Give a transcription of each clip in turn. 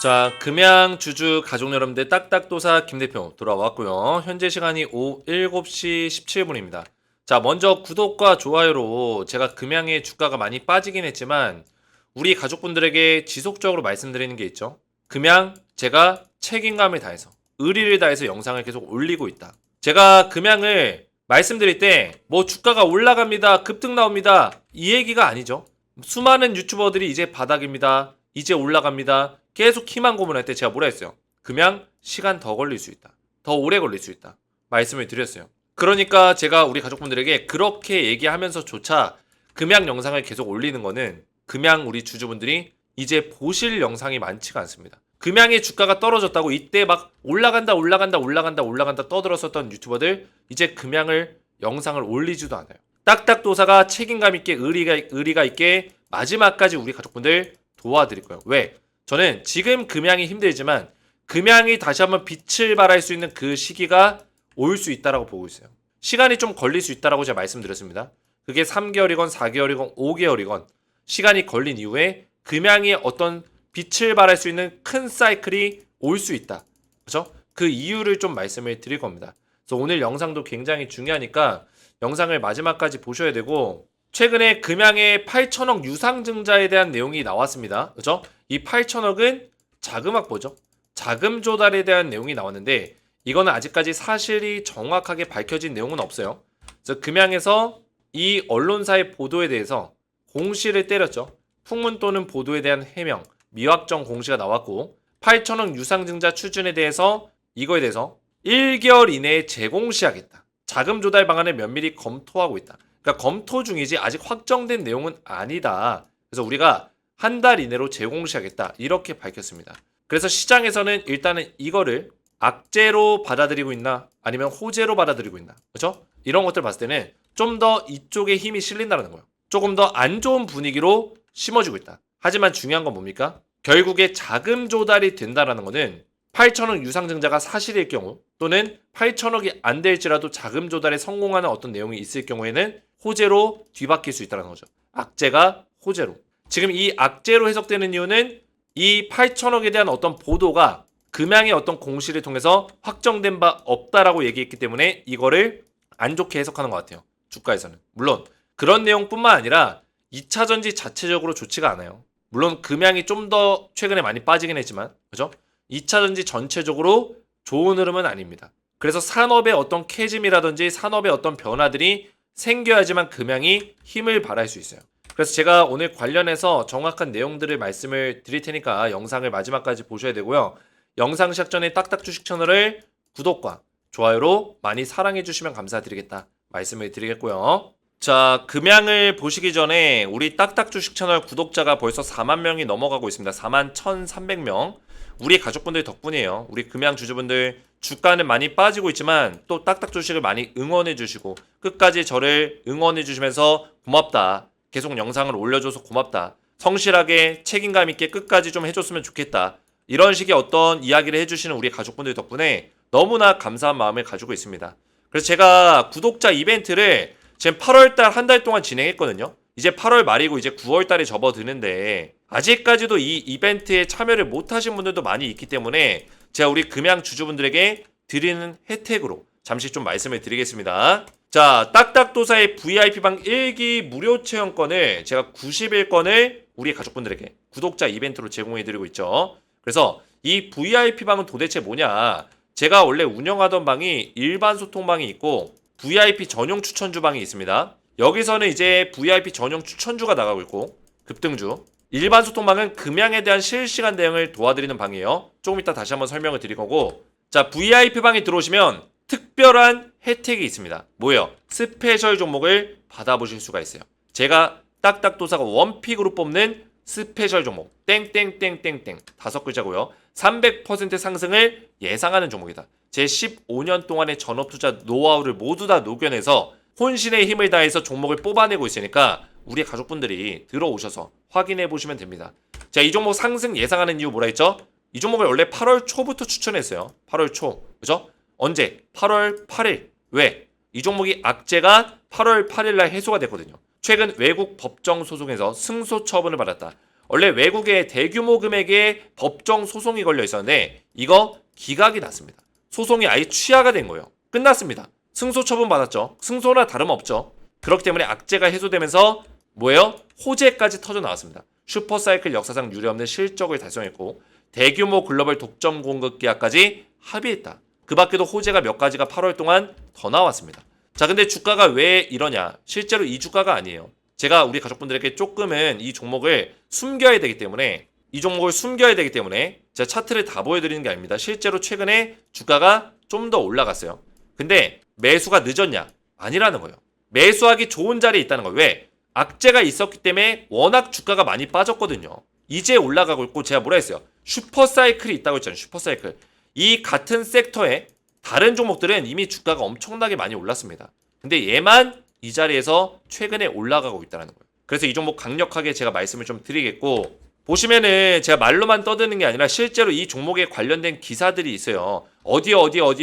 자, 금양 주주 가족 여러분들 딱딱도사 김대표 돌아왔고요. 현재 시간이 오후 7시 17분입니다. 자, 먼저 구독과 좋아요로 제가 금양의 주가가 많이 빠지긴 했지만 우리 가족분들에게 지속적으로 말씀드리는 게 있죠. 금양 제가 책임감을 다해서 의리를 다해서 영상을 계속 올리고 있다. 제가 금양을 말씀드릴 때 뭐 주가가 올라갑니다. 급등 나옵니다. 이 얘기가 아니죠. 수많은 유튜버들이 이제 바닥입니다. 이제 올라갑니다. 계속 희망 고문할 때 제가 뭐라 했어요? 금양 시간 더 걸릴 수 있다. 더 오래 걸릴 수 있다. 말씀을 드렸어요. 그러니까 제가 우리 가족분들에게 그렇게 얘기하면서조차 금양 영상을 계속 올리는 거는 금양 우리 주주분들이 이제 보실 영상이 많지가 않습니다. 금양의 주가가 떨어졌다고 이때 막 올라간다 떠들었었던 유튜버들 이제 금양을 영상을 올리지도 않아요. 딱딱도사가 책임감 있게 의리가 있게 마지막까지 우리 가족분들 도와드릴 거예요. 왜? 저는 지금 금양이 힘들지만 금양이 다시 한번 빛을 발할 수 있는 그 시기가 올 수 있다라고 보고 있어요. 시간이 좀 걸릴 수 있다라고 제가 말씀드렸습니다. 그게 3개월이건 4개월이건 5개월이건 시간이 걸린 이후에 금양이 어떤 빛을 발할 수 있는 큰 사이클이 올 수 있다. 그렇죠? 그 이유를 좀 말씀을 드릴 겁니다. 그래서 오늘 영상도 굉장히 중요하니까 영상을 마지막까지 보셔야 되고 최근에 금양의 8천억 유상증자에 대한 내용이 나왔습니다. 그죠? 이 8천억은 자금 확보죠. 자금 조달에 대한 내용이 나왔는데 이거는 아직까지 사실이 정확하게 밝혀진 내용은 없어요. 그래서 금양에서 이 언론사의 보도에 대해서 공시를 때렸죠. 풍문 또는 보도에 대한 해명, 미확정 공시가 나왔고 8천억 유상증자 추진에 대해서 이거에 대해서 1개월 이내에 재공시하겠다. 자금 조달 방안을 면밀히 검토하고 있다. 그러니까 검토 중이지 아직 확정된 내용은 아니다. 그래서 우리가 한 달 이내로 재공시하겠다. 이렇게 밝혔습니다. 그래서 시장에서는 일단은 이거를 악재로 받아들이고 있나 아니면 호재로 받아들이고 있나. 그렇죠? 이런 것들 봤을 때는 좀 더 이쪽에 힘이 실린다는 거예요. 조금 더 안 좋은 분위기로 심어지고 있다. 하지만 중요한 건 뭡니까? 결국에 자금 조달이 된다라는 거는 8천억 유상증자가 사실일 경우 또는 8천억이 안 될지라도 자금 조달에 성공하는 어떤 내용이 있을 경우에는 호재로 뒤바뀔 수 있다는 거죠. 악재가 호재로. 지금 이 악재로 해석되는 이유는 이 8천억에 대한 어떤 보도가 금양의 어떤 공시를 통해서 확정된 바 없다라고 얘기했기 때문에 이거를 안 좋게 해석하는 것 같아요. 주가에서는. 물론 그런 내용뿐만 아니라 2차전지 자체적으로 좋지가 않아요. 물론 금양이 좀 더 최근에 많이 빠지긴 했지만 그죠? 2차전지 전체적으로 좋은 흐름은 아닙니다. 그래서 산업의 어떤 캐즘이라든지 산업의 어떤 변화들이 생겨야지만 금양이 힘을 발할 수 있어요. 그래서 제가 오늘 관련해서 정확한 내용들을 말씀을 드릴 테니까 영상을 마지막까지 보셔야 되고요. 영상 시작 전에 딱딱 주식 채널을 구독과 좋아요로 많이 사랑해 주시면 감사드리겠다 말씀을 드리겠고요. 자, 금양을 보시기 전에 우리 딱딱 주식 채널 구독자가 벌써 4만 명이 넘어가고 있습니다. 4만 1,300명. 우리 가족분들 덕분이에요. 우리 금양 주주분들 주가는 많이 빠지고 있지만 또 딱딱 주식을 많이 응원해 주시고 끝까지 저를 응원해 주시면서 고맙다. 계속 영상을 올려줘서 고맙다. 성실하게 책임감 있게 끝까지 좀 해줬으면 좋겠다. 이런 식의 어떤 이야기를 해주시는 우리 가족분들 덕분에 너무나 감사한 마음을 가지고 있습니다. 그래서 제가 구독자 이벤트를 지금 8월달 한 달 동안 진행했거든요. 이제 8월 말이고 이제 9월달에 접어드는데 아직까지도 이 이벤트에 참여를 못하신 분들도 많이 있기 때문에 제가 우리 금양 주주분들에게 드리는 혜택으로 잠시 좀 말씀을 드리겠습니다. 자, 딱딱도사의 VIP방 1기 무료 체험권을 제가 90일권을 우리 가족분들에게 구독자 이벤트로 제공해드리고 있죠. 그래서 이 VIP방은 도대체 뭐냐? 제가 원래 운영하던 방이 일반 소통방이 있고 VIP 전용 추천주 방이 있습니다. 여기서는 이제 VIP 전용 추천주가 나가고 있고 급등주. 일반 소통방은 금양에 대한 실시간 대응을 도와드리는 방이에요. 조금 이따 다시 한번 설명을 드릴 거고. 자, VIP방에 들어오시면 특별한 혜택이 있습니다. 뭐예요? 스페셜 종목을 받아보실 수가 있어요. 제가 딱딱도사가 원픽으로 뽑는 스페셜 종목 땡땡땡땡땡 5글자고요. 300% 상승을 예상하는 종목이다. 제 15년 동안의 전업투자 노하우를 모두 다 녹여내서 혼신의 힘을 다해서 종목을 뽑아내고 있으니까 우리 가족분들이 들어오셔서 확인해 보시면 됩니다. 자, 이 종목 상승 예상하는 이유 뭐라 했죠? 이 종목을 원래 8월 초부터 추천했어요. 8월 초. 그죠? 언제? 8월 8일. 왜? 이 종목이 악재가 8월 8일 날 해소가 됐거든요. 최근 외국 법정 소송에서 승소 처분을 받았다. 원래 외국의 대규모 금액의 법정 소송이 걸려 있었는데 이거 기각이 났습니다. 소송이 아예 취하가 된 거예요. 끝났습니다. 승소 처분 받았죠. 승소나 다름없죠. 그렇기 때문에 악재가 해소되면서 뭐예요? 호재까지 터져 나왔습니다. 슈퍼사이클 역사상 유례없는 실적을 달성했고 대규모 글로벌 독점 공급 계약까지 합의했다. 그 밖에도 호재가 몇 가지가 8월 동안 더 나왔습니다. 자, 근데 주가가 왜 이러냐? 실제로 이 주가가 아니에요. 제가 우리 가족분들에게 조금은 이 종목을 숨겨야 되기 때문에 제가 차트를 다 보여드리는 게 아닙니다. 실제로 최근에 주가가 좀 더 올라갔어요. 근데 매수가 늦었냐? 아니라는 거예요. 매수하기 좋은 자리에 있다는 거예요. 왜? 악재가 있었기 때문에 워낙 주가가 많이 빠졌거든요. 이제 올라가고 있고 제가 뭐라 했어요? 슈퍼사이클이 있다고 했잖아요. 슈퍼사이클. 이 같은 섹터에 다른 종목들은 이미 주가가 엄청나게 많이 올랐습니다. 근데 얘만 이 자리에서 최근에 올라가고 있다는 거예요. 그래서 이 종목 강력하게 제가 말씀을 좀 드리겠고 보시면은 제가 말로만 떠드는 게 아니라 실제로 이 종목에 관련된 기사들이 있어요. 어디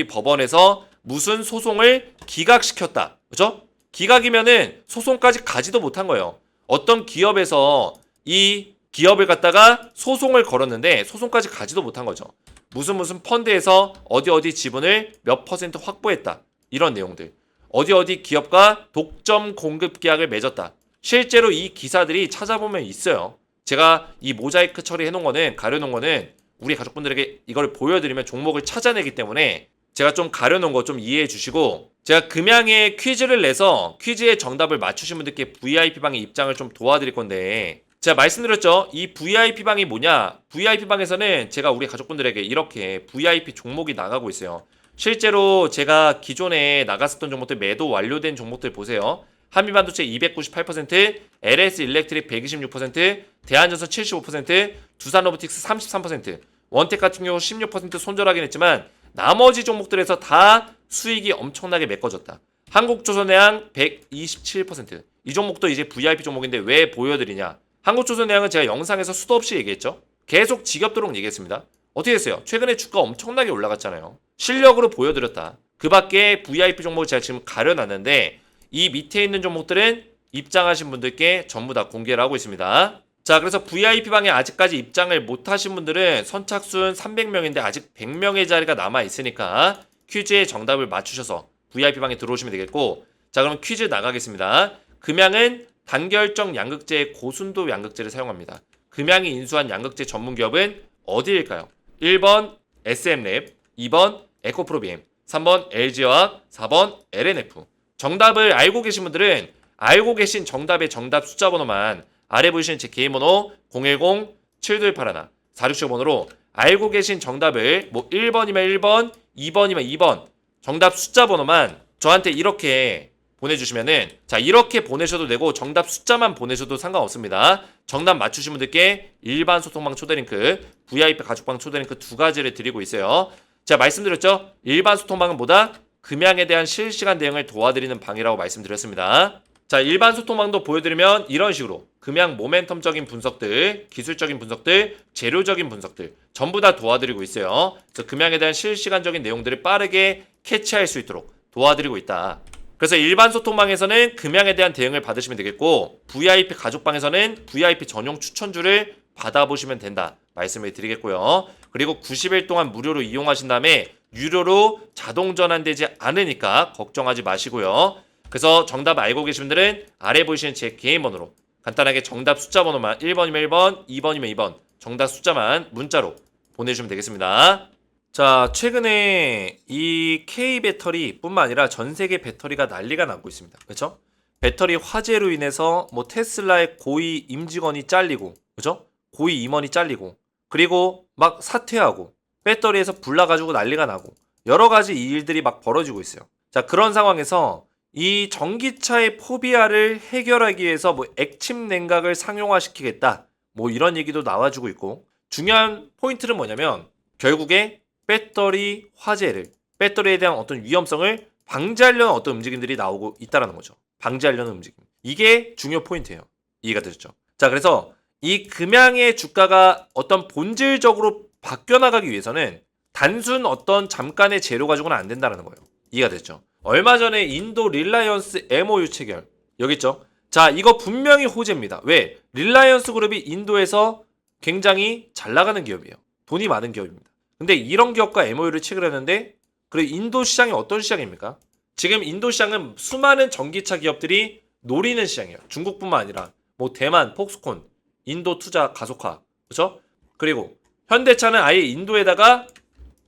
법원에서 무슨 소송을 기각시켰다. 그죠? 기각이면은 소송까지 가지도 못한 거예요. 어떤 기업에서 이 기업을 갖다가 소송을 걸었는데 소송까지 가지도 못한 거죠. 무슨 펀드에서 어디 지분을 몇 % 확보했다. 이런 내용들. 어디 기업과 독점 공급 계약을 맺었다. 실제로 이 기사들이 찾아보면 있어요. 제가 이 모자이크 처리해놓은 거는, 가려놓은 거는 우리 가족분들에게 이걸 보여드리면 종목을 찾아내기 때문에 제가 좀 가려놓은 거 좀 이해해 주시고 제가 금양에 퀴즈를 내서 퀴즈의 정답을 맞추신 분들께 VIP방에 입장을 좀 도와드릴 건데 제가 말씀드렸죠. 이 VIP방이 뭐냐? VIP방에서는 제가 우리 가족분들에게 이렇게 VIP 종목이 나가고 있어요. 실제로 제가 기존에 나갔었던 종목들 매도 완료된 종목들 보세요. 한미반도체 298%, LS 일렉트릭 126%, 대한전선 75%, 두산로보틱스 33%, 원텍 같은 경우 16% 손절하긴 했지만 나머지 종목들에서 다 수익이 엄청나게 메꿔졌다. 한국조선해양 127%. 이 종목도 이제 VIP 종목인데 왜 보여드리냐? 한국조선해양은 제가 영상에서 수도 없이 얘기했죠. 계속 지겹도록 얘기했습니다. 어떻게 됐어요? 최근에 주가 엄청나게 올라갔잖아요. 실력으로 보여드렸다. 그 밖에 VIP 종목을 제가 지금 가려놨는데 이 밑에 있는 종목들은 입장하신 분들께 전부 다 공개를 하고 있습니다. 자, 그래서 VIP방에 아직까지 입장을 못하신 분들은 선착순 300명인데 아직 100명의 자리가 남아있으니까 퀴즈의 정답을 맞추셔서 VIP방에 들어오시면 되겠고 자, 그럼 퀴즈 나가겠습니다. 금양은 단결정 양극재의 고순도 양극재를 사용합니다. 금양이 인수한 양극재 전문기업은 어디일까요? 1번 SM랩, 2번 에코프로비엠, 3번 LG화학, 4번 LNF. 정답을 알고 계신 분들은 알고 계신 정답의 정답 숫자 번호만 아래 보이시는 제 개인 번호 010-7281-4675번호로 알고 계신 정답을 뭐 1번이면 1번, 2번이면 2번 정답 숫자 번호만 저한테 이렇게 보내주시면은 자 이렇게 보내셔도 되고 정답 숫자만 보내셔도 상관없습니다. 정답 맞추신 분들께 일반 소통방 초대링크, VIP 가족방 초대링크 두 가지를 드리고 있어요. 제가 말씀드렸죠? 일반 소통방은 뭐다? 금양에 대한 실시간 대응을 도와드리는 방이라고 말씀드렸습니다. 자, 일반 소통방도 보여드리면 이런 식으로 금양 모멘텀적인 분석들, 기술적인 분석들, 재료적인 분석들 전부 다 도와드리고 있어요. 그래서 금양에 대한 실시간적인 내용들을 빠르게 캐치할 수 있도록 도와드리고 있다. 그래서 일반 소통방에서는 금양에 대한 대응을 받으시면 되겠고 VIP 가족방에서는 VIP 전용 추천주를 받아보시면 된다 말씀을 드리겠고요. 그리고 90일 동안 무료로 이용하신 다음에 유료로 자동 전환되지 않으니까 걱정하지 마시고요. 그래서 정답 알고 계신 분들은 아래 보이시는 제 개인 번호로 간단하게 정답 숫자 번호만 1번이면 1번, 2번이면 2번 정답 숫자만 문자로 보내주시면 되겠습니다. 자, 최근에 이 K배터리 뿐만 아니라 전 세계 배터리가 난리가 나고 있습니다. 그렇죠? 배터리 화재로 인해서 뭐 테슬라의 고위 임직원이 잘리고, 그렇죠? 고위 임원이 잘리고, 그리고 막 사퇴하고, 배터리에서 불 나가지고 난리가 나고, 여러 가지 일들이 막 벌어지고 있어요. 자, 그런 상황에서 이 전기차의 포비아를 해결하기 위해서 뭐 액침 냉각을 상용화시키겠다, 뭐 이런 얘기도 나와주고 있고, 중요한 포인트는 뭐냐면 결국에 배터리 화재를, 배터리에 대한 어떤 위험성을 방지하려는 어떤 움직임들이 나오고 있다는 거죠. 방지하려는 움직임. 이게 중요 포인트예요. 이해가 되셨죠? 자, 그래서 이 금양의 주가가 어떤 본질적으로 바뀌어나가기 위해서는 단순 어떤 잠깐의 재료 가지고는 안 된다는 거예요. 이해가 됐죠? 얼마 전에 인도 릴라이언스 MOU 체결, 여기 있죠? 자, 이거 분명히 호재입니다. 왜? 릴라이언스 그룹이 인도에서 굉장히 잘 나가는 기업이에요. 돈이 많은 기업입니다. 근데 이런 기업과 MOU를 체결했는데 그리고 인도 시장이 어떤 시장입니까? 지금 인도 시장은 수많은 전기차 기업들이 노리는 시장이에요. 중국뿐만 아니라 뭐 대만, 폭스콘, 인도 투자 가속화, 그렇죠? 그리고 현대차는 아예 인도에다가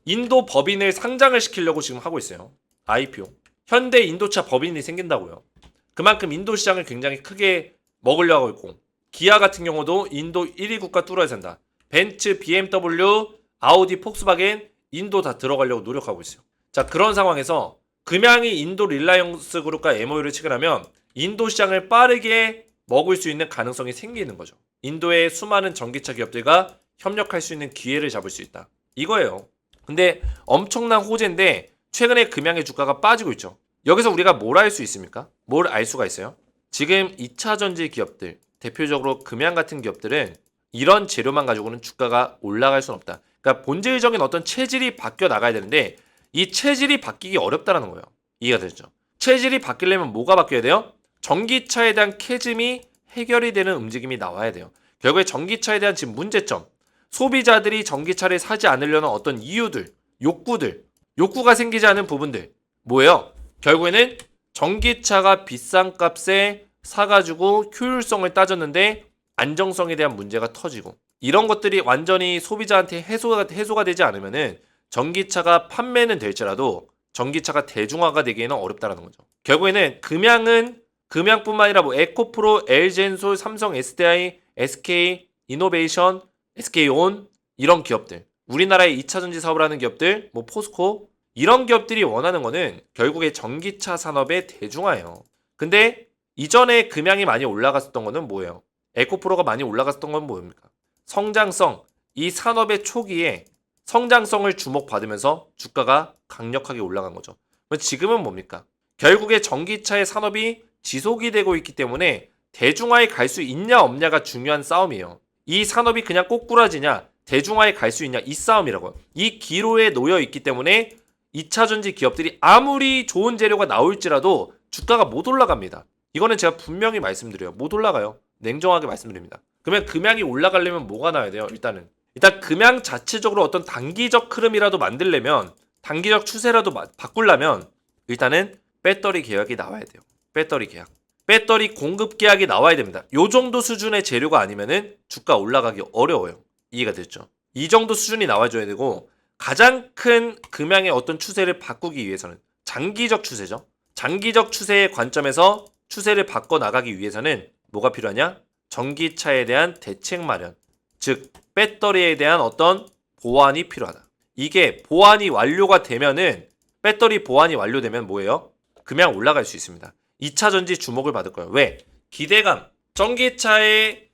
인도 법인을 상장을 시키려고 지금 하고 있어요. IPO. 현대 인도차 법인이 생긴다고요. 그만큼 인도 시장을 굉장히 크게 먹으려고 하고 있고, 기아 같은 경우도 인도 1위 국가 뚫어야 된다. 벤츠, BMW, 아우디, 폭스바겐 인도 다 들어가려고 노력하고 있어요. 자, 그런 상황에서 금양이 인도 릴라이언스 그룹과 MOU를 체결하면 인도 시장을 빠르게 먹을 수 있는 가능성이 생기는 거죠. 인도의 수많은 전기차 기업들과 협력할 수 있는 기회를 잡을 수 있다. 이거예요. 근데 엄청난 호재인데 최근에 금양의 주가가 빠지고 있죠. 여기서 우리가 뭘 알 수 있습니까? 뭘 알 수가 있어요? 지금 2차 전지 기업들, 대표적으로 금양 같은 기업들은 이런 재료만 가지고는 주가가 올라갈 수는 없다. 그러니까 본질적인 어떤 체질이 바뀌어 나가야 되는데 이 체질이 바뀌기 어렵다라는 거예요. 이해가 되죠? 체질이 바뀌려면 뭐가 바뀌어야 돼요? 전기차에 대한 캐즘이 해결이 되는 움직임이 나와야 돼요. 결국에 전기차에 대한 지금 문제점, 소비자들이 전기차를 사지 않으려는 어떤 이유들, 욕구가 생기지 않은 부분들 뭐예요? 결국에는 전기차가 비싼 값에 사가지고 효율성을 따졌는데 안정성에 대한 문제가 터지고 이런 것들이 완전히 소비자한테 해소가 되지 않으면은 전기차가 판매는 될지라도 전기차가 대중화가 되기에는 어렵다라는 거죠. 결국에는 금양뿐만 아니라 뭐 에코프로, LG엔솔, 삼성, SDI, SK 이노베이션, SK온 이런 기업들, 우리나라의 2차 전지 사업을 하는 기업들, 뭐 포스코 이런 기업들이 원하는 거는 결국에 전기차 산업의 대중화예요. 근데 이전에 금양이 많이 올라갔었던 거는 뭐예요? 에코프로가 많이 올라갔었던 건 뭡니까? 성장성, 이 산업의 초기에 성장성을 주목받으면서 주가가 강력하게 올라간 거죠. 지금은 뭡니까? 결국에 전기차의 산업이 지속이 되고 있기 때문에 대중화에 갈 수 있냐 없냐가 중요한 싸움이에요. 이 산업이 그냥 꼬꾸라지냐 대중화에 갈 수 있냐 이 싸움이라고요. 이 기로에 놓여 있기 때문에 2차 전지 기업들이 아무리 좋은 재료가 나올지라도 주가가 못 올라갑니다. 이거는 제가 분명히 말씀드려요. 못 올라가요. 냉정하게 말씀드립니다. 그러면 금양이 올라가려면 뭐가 나와야 돼요? 일단 금양 자체적으로 어떤 단기적 흐름이라도 만들려면 단기적 추세라도 바꾸려면 일단은 배터리 계약이 나와야 돼요. 배터리 계약. 배터리 공급 계약이 나와야 됩니다. 요 정도 수준의 재료가 아니면은 주가 올라가기 어려워요. 이해가 됐죠? 이 정도 수준이 나와줘야 되고 가장 큰 금양의 어떤 추세를 바꾸기 위해서는 장기적 추세죠. 장기적 추세의 관점에서 추세를 바꿔 나가기 위해서는 뭐가 필요하냐? 전기차에 대한 대책 마련. 즉 배터리에 대한 어떤 보완이 필요하다. 이게 보완이 완료가 되면은 배터리 보완이 완료되면 뭐예요? 금양 올라갈 수 있습니다. 2차 전지 주목을 받을 거예요. 왜? 기대감. 전기차의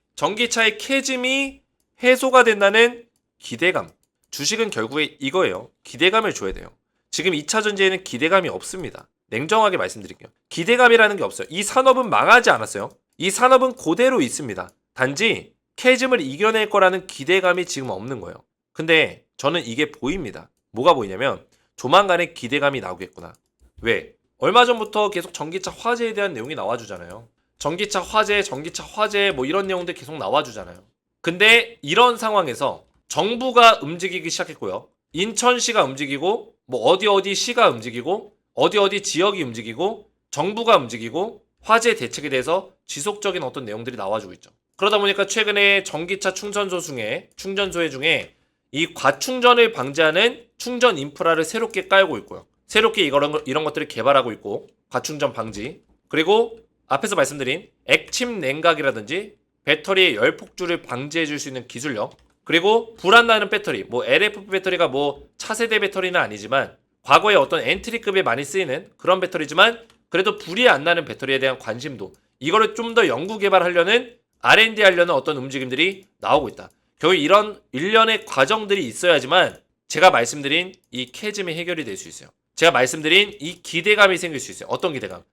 캐즘이 해소가 된다는 기대감. 주식은 결국에 이거예요. 기대감을 줘야 돼요. 지금 2차 전지에는 기대감이 없습니다. 냉정하게 말씀드릴게요. 기대감이라는 게 없어요. 이 산업은 망하지 않았어요. 이 산업은 그대로 있습니다. 단지 캐즘을 이겨낼 거라는 기대감이 지금 없는 거예요. 근데 저는 이게 보입니다. 뭐가 보이냐면 조만간에 기대감이 나오겠구나. 왜? 얼마 전부터 계속 전기차 화재에 대한 내용이 나와주잖아요. 전기차 화재 뭐 이런 내용들 계속 나와주잖아요. 근데 이런 상황에서 정부가 움직이기 시작했고요. 인천시가 움직이고 뭐 어디 시가 움직이고 어디 지역이 움직이고 정부가 움직이고 화재 대책에 대해서 지속적인 어떤 내용들이 나와주고 있죠. 그러다 보니까 최근에 전기차 충전소회 중에 이 과충전을 방지하는 충전 인프라를 새롭게 깔고 있고요. 새롭게 이런 것들을 개발하고 있고 과충전 방지 그리고 앞에서 말씀드린 액침 냉각이라든지 배터리의 열 폭주를 방지해 줄 수 있는 기술력 그리고 불안 나는 배터리 뭐 LFP 배터리가 뭐 차세대 배터리는 아니지만 과거에 어떤 엔트리급에 많이 쓰이는 그런 배터리지만 그래도 불이 안 나는 배터리에 대한 관심도 이거를 좀 더 연구 개발하려는 R&D 하려는 어떤 움직임들이 나오고 있다. 결국 이런 일련의 과정들이 있어야지만 제가 말씀드린 이 캐즘이 해결이 될 수 있어요. 제가 말씀드린 이 기대감이 생길 수 있어요. 어떤 기대감?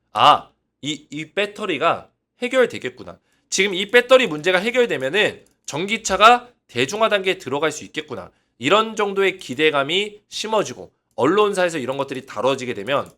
이 배터리가 해결되겠구나. 지금 이 배터리 문제가 해결되면은 전기차가 대중화 단계에 들어갈 수 있겠구나. 이런 정도의 기대감이 심어지고 언론사에서 이런 것들이 다뤄지게 되면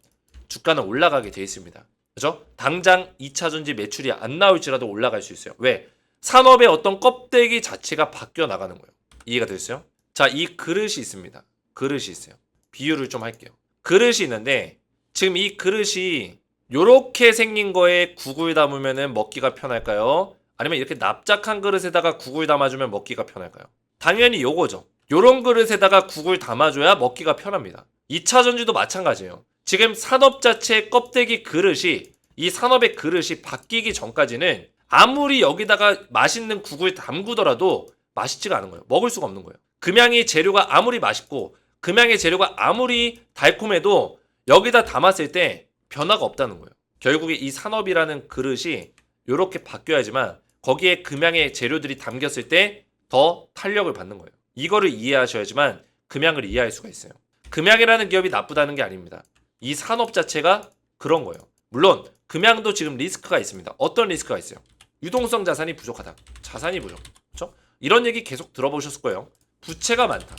주가는 올라가게 돼 있습니다. 그죠? 당장 2차전지 매출이 안 나올지라도 올라갈 수 있어요. 왜? 산업의 어떤 껍데기 자체가 바뀌어 나가는 거예요. 이해가 됐어요? 자, 이 그릇이 있습니다. 그릇이 있어요. 비유를 좀 할게요. 그릇이 있는데 지금 이 그릇이 요렇게 생긴 거에 국을 담으면 먹기가 편할까요? 아니면 이렇게 납작한 그릇에다가 국을 담아주면 먹기가 편할까요? 당연히 요거죠. 요런 그릇에다가 국을 담아줘야 먹기가 편합니다. 2차 전지도 마찬가지예요. 지금 산업 자체의 껍데기 그릇이, 이 산업의 그릇이 바뀌기 전까지는 아무리 여기다가 맛있는 국을 담그더라도 맛있지가 않은 거예요. 먹을 수가 없는 거예요. 금양의 재료가 아무리 맛있고 금양의 재료가 아무리 달콤해도 여기다 담았을 때 변화가 없다는 거예요. 결국에 이 산업이라는 그릇이 이렇게 바뀌어야지만 거기에 금양의 재료들이 담겼을 때 더 탄력을 받는 거예요. 이거를 이해하셔야지만 금양을 이해할 수가 있어요. 금양이라는 기업이 나쁘다는 게 아닙니다. 이 산업 자체가 그런 거예요. 물론 금양도 지금 리스크가 있습니다. 어떤 리스크가 있어요? 유동성 자산이 부족하다. 자산이 부족. 그렇죠? 이런 얘기 계속 들어보셨을 거예요. 부채가 많다.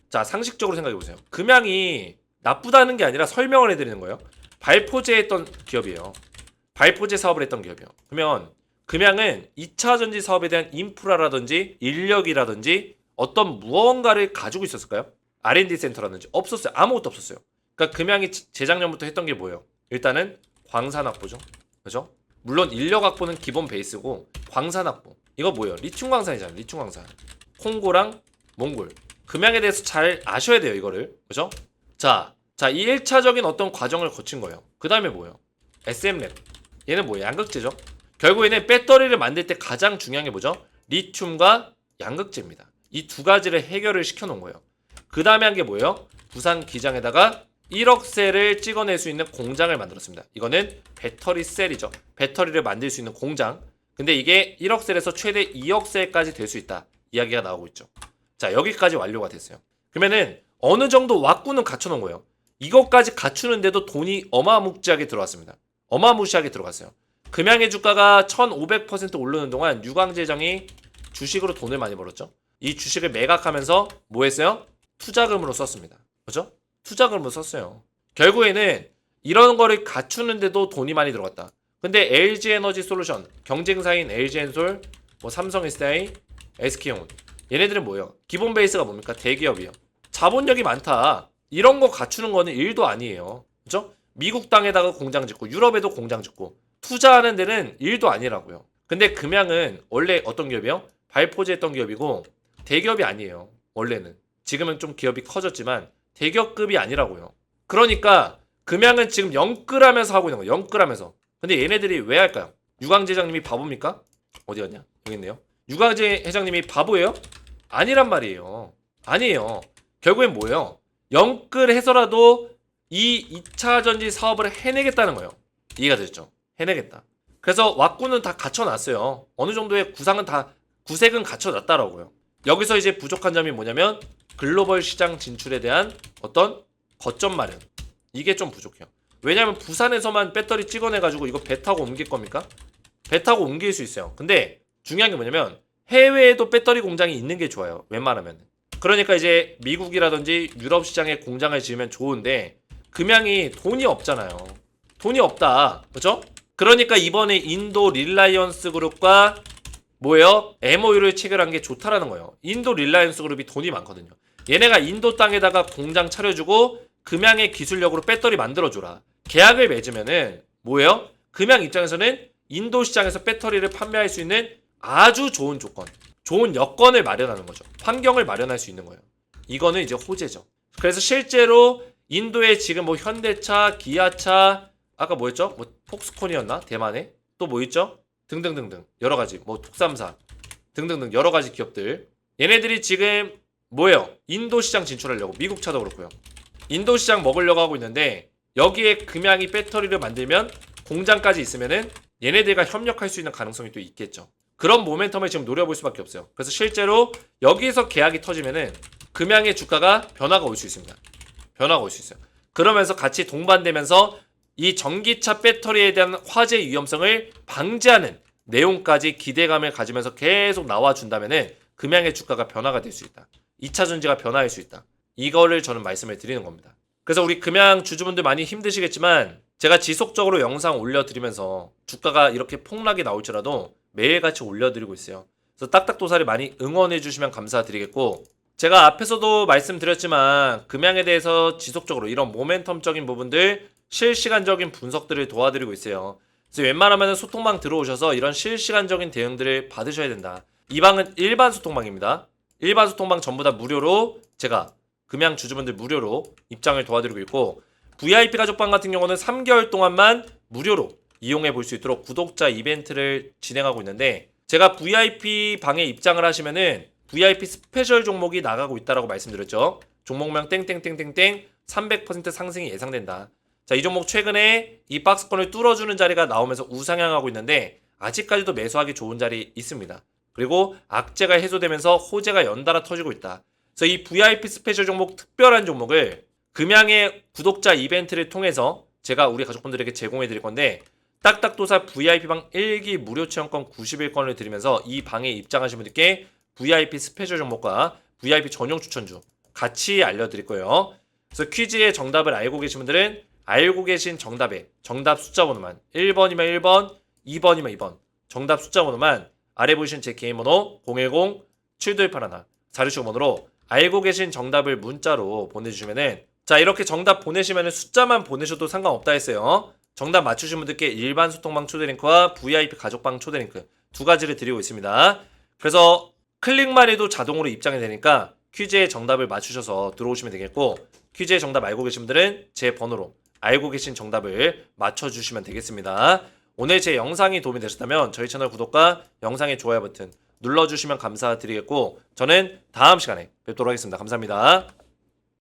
자, 상식적으로 생각해 보세요. 금양이 나쁘다는 게 아니라 설명을 해드리는 거예요. 발포제 했던 기업이에요. 발포제 사업을 했던 기업이에요. 그러면 금양은 2차 전지 사업에 대한 인프라라든지 인력이라든지 어떤 무언가를 가지고 있었을까요? R&D 센터라든지 없었어요. 아무것도 없었어요. 그러니까 금양이 재작년부터 했던 게 뭐예요? 일단은 광산 확보죠. 그죠? 물론 인력 확보는 기본 베이스고 광산 확보. 이거 뭐예요? 리튬 광산이잖아요. 리튬 광산. 콩고랑 몽골. 금양에 대해서 잘 아셔야 돼요. 이거를. 그죠? 자, 이 1차적인 어떤 과정을 거친 거예요. 그 다음에 뭐예요? SM랩. 얘는 뭐예요? 양극재죠. 결국에는 배터리를 만들 때 가장 중요한 게 뭐죠? 리튬과 양극재입니다. 이 두 가지를 해결을 시켜놓은 거예요. 그 다음에 한 게 뭐예요? 부산 기장에다가 1억 셀을 찍어낼 수 있는 공장을 만들었습니다. 이거는 배터리 셀이죠. 배터리를 만들 수 있는 공장. 근데 이게 1억 셀에서 최대 2억 셀까지 될 수 있다. 이야기가 나오고 있죠. 자, 여기까지 완료가 됐어요. 그러면은 어느 정도 왁구는 갖춰놓은 거예요. 이것까지 갖추는데도 돈이 어마무지하게 들어왔습니다. 어마무시하게 들어갔어요. 금양의 주가가 1500% 오르는 동안 유광재정이 주식으로 돈을 많이 벌었죠. 이 주식을 매각하면서 뭐 했어요? 투자금으로 썼습니다. 그죠? 투자금으로 썼어요. 결국에는 이런 거를 갖추는데도 돈이 많이 들어갔다. 근데 LG에너지 솔루션, 경쟁사인 LG엔솔, 뭐 삼성SDI, SK온 얘네들은 뭐예요? 기본 베이스가 뭡니까? 대기업이에요. 자본력이 많다. 이런 거 갖추는 거는 일도 아니에요. 그죠? 미국 땅에다가 공장 짓고 유럽에도 공장 짓고 투자하는 데는 일도 아니라고요. 근데 금양은 원래 어떤 기업이에요? 발포제 했던 기업이고 대기업이 아니에요. 원래는. 지금은 좀 기업이 커졌지만 대기업급이 아니라고요. 그러니까 금양은 지금 영끌하면서 하고 있는 거예요. 영끌하면서. 근데 얘네들이 왜 할까요? 유광재 회장님이 바보입니까? 어디 갔냐? 여기 있네요. 유광재 회장님이 바보예요? 아니란 말이에요. 아니에요. 결국엔 뭐예요? 영끌해서라도 이 2차 전지 사업을 해내겠다는 거예요. 이해가 됐죠? 해내겠다. 그래서 왁구는 다 갖춰놨어요. 어느 정도의 구색은 갖춰놨다라고요. 여기서 이제 부족한 점이 뭐냐면 글로벌 시장 진출에 대한 어떤 거점 마련. 이게 좀 부족해요. 왜냐면 부산에서만 배터리 찍어내가지고 이거 배 타고 옮길 겁니까? 배 타고 옮길 수 있어요. 근데 중요한 게 뭐냐면 해외에도 배터리 공장이 있는 게 좋아요. 웬만하면. 그러니까 이제 미국이라든지 유럽 시장에 공장을 지으면 좋은데 금양이 돈이 없잖아요. 돈이 없다. 그죠? 그러니까 이번에 인도 릴라이언스 그룹과 뭐예요? MOU를 체결한 게 좋다라는 거예요. 인도 릴라이언스 그룹이 돈이 많거든요. 얘네가 인도 땅에다가 공장 차려주고 금양의 기술력으로 배터리 만들어줘라. 계약을 맺으면은 뭐예요? 금양 입장에서는 인도 시장에서 배터리를 판매할 수 있는 아주 좋은 조건, 좋은 여건을 마련하는 거죠. 환경을 마련할 수 있는 거예요. 이거는 이제 호재죠. 그래서 실제로 인도에 지금 뭐 현대차, 기아차, 아까 뭐였죠? 뭐 폭스콘이었나? 대만에? 또 뭐 있죠? 등등등등 여러 가지 뭐 톡삼사 등등등 여러 가지 기업들 얘네들이 지금 뭐예요? 인도 시장 진출하려고 미국 차도 그렇고요. 인도 시장 먹으려고 하고 있는데 여기에 금양이 배터리를 만들면 공장까지 있으면은 얘네들과 협력할 수 있는 가능성이 또 있겠죠. 그런 모멘텀을 지금 노려볼 수밖에 없어요. 그래서 실제로 여기에서 계약이 터지면은 금양의 주가가 변화가 올 수 있습니다. 변화가 올 수 있어요. 그러면서 같이 동반되면서 이 전기차 배터리에 대한 화재 위험성을 방지하는 내용까지 기대감을 가지면서 계속 나와준다면은 금양의 주가가 변화가 될 수 있다. 2차 전지가 변화할 수 있다. 이거를 저는 말씀을 드리는 겁니다. 그래서 우리 금양 주주분들 많이 힘드시겠지만 제가 지속적으로 영상 올려드리면서 주가가 이렇게 폭락이 나올지라도 매일같이 올려드리고 있어요. 그래서 딱딱도사를 많이 응원해 주시면 감사드리겠고, 제가 앞에서도 말씀드렸지만 금양에 대해서 지속적으로 이런 모멘텀적인 부분들 실시간적인 분석들을 도와드리고 있어요. 그래서 웬만하면 소통방 들어오셔서 이런 실시간적인 대응들을 받으셔야 된다. 이 방은 일반 소통방입니다. 일반 소통방 전부 다 무료로 제가 금양 주주분들 무료로 입장을 도와드리고 있고, VIP 가족방 같은 경우는 3개월 동안만 무료로 이용해 볼 수 있도록 구독자 이벤트를 진행하고 있는데, 제가 VIP 방에 입장을 하시면은 VIP 스페셜 종목이 나가고 있다라고 말씀드렸죠. 종목명 땡땡땡땡땡 300% 상승이 예상된다. 자, 이 종목 최근에 이 박스권을 뚫어주는 자리가 나오면서 우상향하고 있는데 아직까지도 매수하기 좋은 자리 있습니다. 그리고 악재가 해소되면서 호재가 연달아 터지고 있다. 그래서 이 VIP 스페셜 종목, 특별한 종목을 금양의 구독자 이벤트를 통해서 제가 우리 가족분들에게 제공해 드릴 건데, 딱딱도사 VIP방 1기 무료 체험권 90일권을 드리면서 이 방에 입장하신 분들께 VIP 스페셜 종목과 VIP 전용 추천주 같이 알려드릴 거예요. 그래서 퀴즈의 정답을 알고 계신 분들은 알고 계신 정답에 정답 숫자 번호만 1번이면 1번, 2번이면 2번 정답 숫자 번호만 아래 보이신 제 개인 번호 010-7281 자료시고 번호로 알고 계신 정답을 문자로 보내주시면은, 자, 이렇게 정답 보내시면은 숫자만 보내셔도 상관없다 했어요. 정답 맞추신 분들께 일반 소통방 초대링크와 VIP 가족방 초대링크 두 가지를 드리고 있습니다. 그래서 클릭만 해도 자동으로 입장이 되니까 퀴즈의 정답을 맞추셔서 들어오시면 되겠고, 퀴즈의 정답 알고 계신 분들은 제 번호로 알고 계신 정답을 맞춰주시면 되겠습니다. 오늘 제 영상이 도움이 되셨다면 저희 채널 구독과 영상의 좋아요 버튼 눌러주시면 감사드리겠고, 저는 다음 시간에 뵙도록 하겠습니다. 감사합니다.